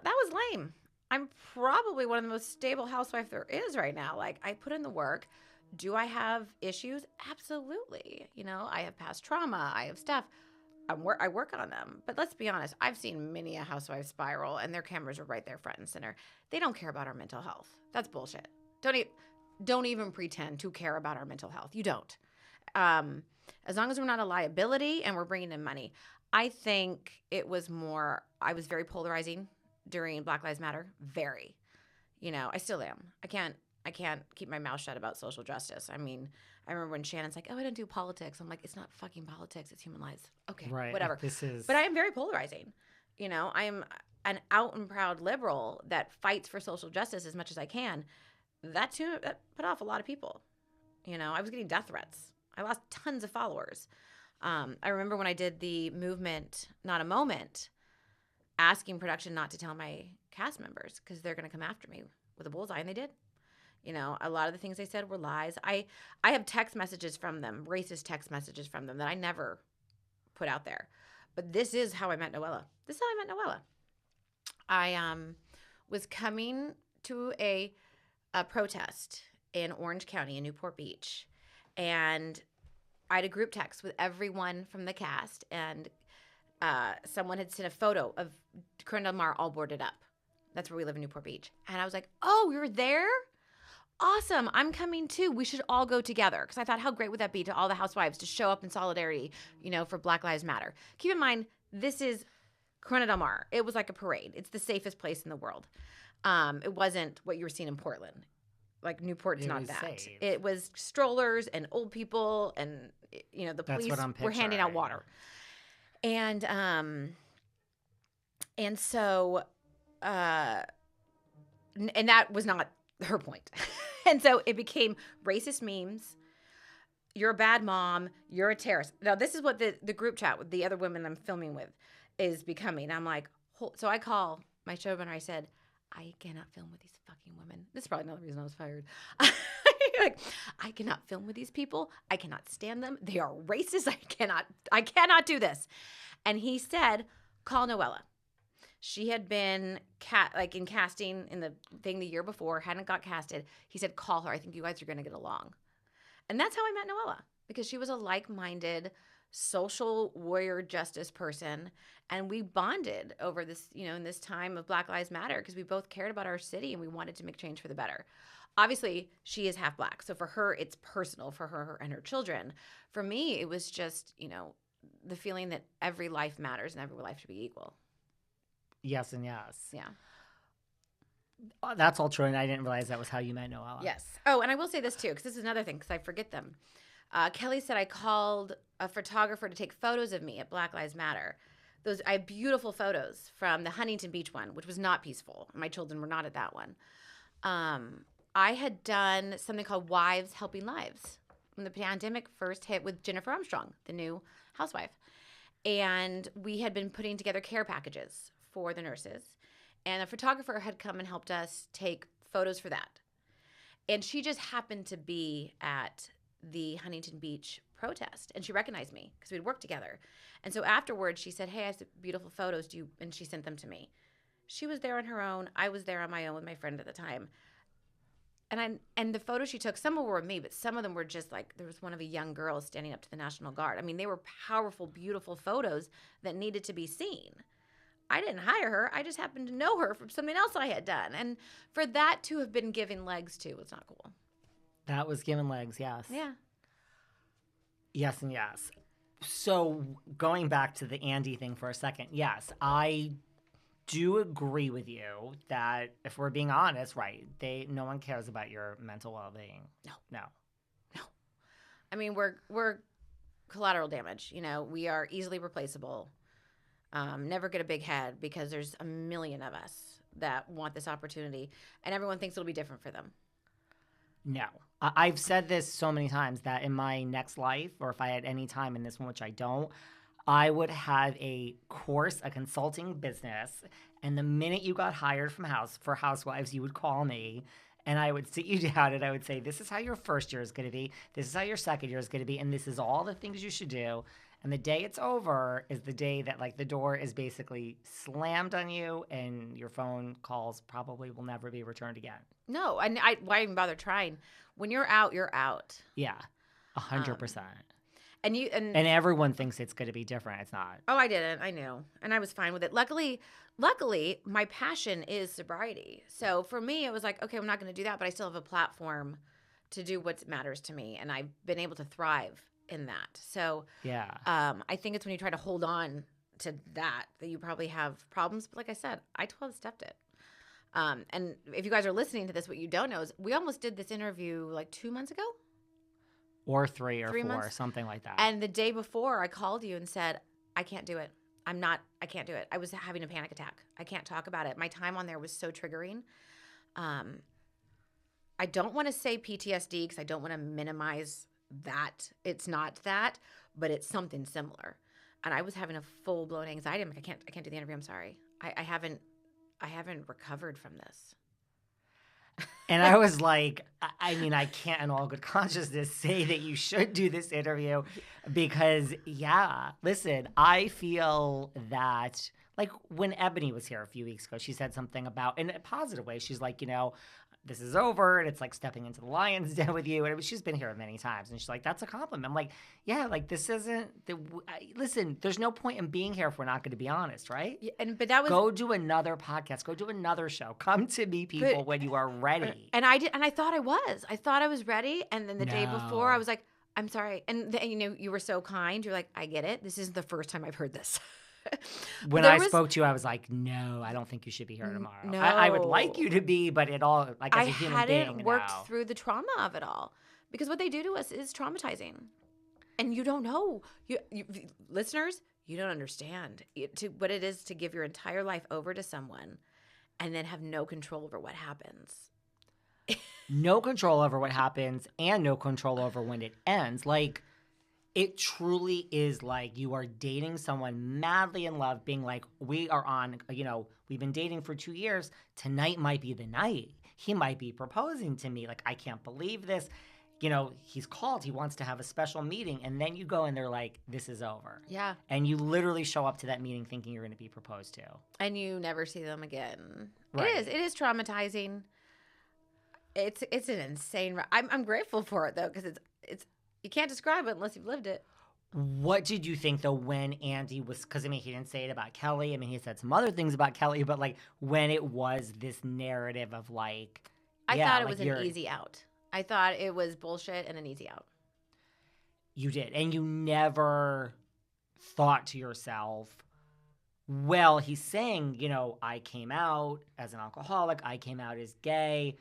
that was lame. I'm probably one of the most stable housewives there is right now. Like, I put in the work. Do I have issues? Absolutely. You know, I have past trauma. I have stuff. I work on them. But let's be honest. I've seen many a housewife spiral, and their cameras are right there front and center. They don't care about our mental health. That's bullshit. Don't even pretend to care about our mental health. You don't. As long as we're not a liability and we're bringing in money. I think it was more, I was very polarizing during Black Lives Matter. Very. You know, I still am. I can't keep my mouth shut about social justice. I mean, I remember when Shannon's like, oh, I don't do politics. I'm like, it's not fucking politics. It's human lives. Okay, right. Whatever. But I am very polarizing. You know, I am an out and proud liberal that fights for social justice as much as I can. That put off a lot of people. You know, I was getting death threats. I lost tons of followers. I remember when I did the movement, Not a Moment, asking production not to tell my cast members because they're going to come after me with a bullseye, and they did. You know, a lot of the things they said were lies. I have text messages from them, racist text messages from them that I never put out there. But this is how I met Noella. This is how I met Noella. I was coming to a protest in Orange County in Newport Beach, and I had a group text with everyone from the cast, and someone had sent a photo of Corona Del Mar all boarded up. That's where we live in Newport Beach. And I was like, oh, you're there? Awesome. I'm coming too. We should all go together. Because I thought, how great would that be to all the housewives to show up in solidarity, you know, for Black Lives Matter. Keep in mind, this is Corona Del Mar. It was like a parade. It's the safest place in the world. It wasn't what you were seeing in Portland. Like Newport's not that. Safe. It was strollers and old people, and you know the police were handing out water. And so and that was not her point. And so it became racist memes. You're a bad mom. You're a terrorist. Now this is what the group chat with the other women I'm filming with is becoming. I'm like, so I call my showrunner. I said, I cannot film with these fucking women. This is probably another reason I was fired. Like, I cannot film with these people. I cannot stand them. They are racist. I cannot do this. And he said, call Noella. She had been in casting in the thing the year before, hadn't got casted. He said, call her. I think you guys are going to get along. And that's how I met Noella, because she was a like-minded social warrior justice person. And we bonded over this, you know, in this time of Black Lives Matter, because we both cared about our city and we wanted to make change for the better. Obviously, she is half Black. So for her, it's personal for her and her children. For me, it was just, you know, the feeling that every life matters and every life should be equal. Yes and yes. Yeah. That's all true, and I didn't realize that was how you met Noella. Yes. Oh, and I will say this too, because this is another thing, because I forget them. Kelly said I called a photographer to take photos of me at Black Lives Matter. I have beautiful photos from the Huntington Beach one, which was not peaceful. My children were not at that one. I had done something called Wives Helping Lives when the pandemic first hit with Jennifer Armstrong, the new housewife. And we had been putting together care packages for the nurses. And a photographer had come and helped us take photos for that. And she just happened to be at the Huntington Beach protest. And she recognized me because we'd worked together. And so afterwards, she said, hey, I have some beautiful photos. And she sent them to me. She was there on her own. I was there on my own with my friend at the time. And the photos she took, some were of me, but some of them were just like, there was one of a young girl standing up to the National Guard. I mean, they were powerful, beautiful photos that needed to be seen. I didn't hire her. I just happened to know her from something else I had done. And for that to have been given legs to, it's not cool. That was given legs, yes. Yeah. Yes and yes. So going back to the Andy thing for a second, yes, I do agree with you that if we're being honest, right, no one cares about your mental well-being. No. I mean, we're collateral damage. You know, we are easily replaceable. Never get a big head because there's a million of us that want this opportunity, and everyone thinks it'll be different for them. No. I've said this so many times that in my next life, or if I had any time in this one, which I don't, I would have a consulting business, and the minute you got hired for Housewives, you would call me, and I would sit you down, and I would say, this is how your first year is going to be, this is how your second year is going to be, and this is all the things you should do, And the day it's over is the day that like the door is basically slammed on you and your phone calls probably will never be returned again. No, and why even bother trying? When you're out, you're out. Yeah, 100%. And everyone thinks it's going to be different. It's not. Oh, I didn't. I knew, and I was fine with it. Luckily, my passion is sobriety. So for me, it was like, okay, I'm not going to do that, but I still have a platform to do what matters to me, and I've been able to thrive in that. So yeah, I think it's when you try to hold on to that you probably have problems. But like I said, I 12-stepped it. And if you guys are listening to this, what you don't know is we almost did this interview like 2 months ago. Or 3 or 3 4, months? something like that. And the day before, I called you and said, I can't do it. I can't do it. I was having a panic attack. I can't talk about it. My time on there was so triggering. I don't want to say PTSD because I don't want to minimize that. It's not that, but it's something similar. And I was having a full-blown anxiety. I'm like, I can't do the interview. I'm sorry. I haven't recovered from this. And I was like, I mean, I can't in all good consciousness say that you should do this interview because, yeah, listen, I feel that, like when Ebony was here a few weeks ago, she said something about, in a positive way, she's like, this is over and it's like stepping into the lion's den with you. And she's been here many times. And she's like, that's a compliment. I'm like, yeah, like this isn't, listen, there's no point in being here if we're not going to be honest, right? Yeah, but that was. Go do another podcast. Go do another show. Come to me, people, when you are ready. And I did. And I thought I was ready. And then the day before I was like, I'm sorry. And you were so kind. You're like, I get it. This isn't the first time I've heard this. When I spoke to you, I was like, no, I don't think you should be here tomorrow. No. I would like you to be, but it all, like as a human being, I hadn't worked through the trauma of it all because what they do to us is traumatizing. And you don't know. You listeners, you don't understand what it is to give your entire life over to someone and then have no control over what happens. No control over what happens and no control over when it ends. Like, it truly is like you are dating someone madly in love, being like, we are on, we've been dating for 2 years. Tonight might be the night. He might be proposing to me. Like, I can't believe this. He's called. He wants to have a special meeting. And then you go and they're like, this is over. Yeah. And you literally show up to that meeting thinking you're going to be proposed to. And you never see them again. Right. It is traumatizing. It's an insane. I'm grateful for it, though, because it's you can't describe it unless you've lived it. What did you think, though, when Andy was, because, he didn't say it about Kelly. He said some other things about Kelly, but, like, when it was this narrative of, like, I thought it was an easy out. I thought it was bullshit and an easy out. You did. And you never thought to yourself, well, he's saying, I came out as an alcoholic. I came out as gay.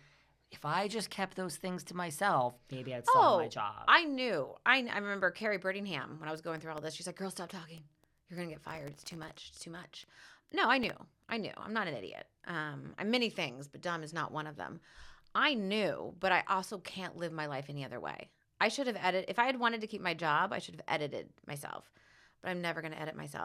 If I just kept those things to myself, maybe I'd still have my job. I knew. I remember Carrie Brittingham when I was going through all this. She's like, girl, stop talking. You're going to get fired. It's too much. It's too much. No, I knew. I'm not an idiot. I'm many things, but dumb is not one of them. I knew, but I also can't live my life any other way. I should have edited. If I had wanted to keep my job, I should have edited myself. But I'm never going to edit myself.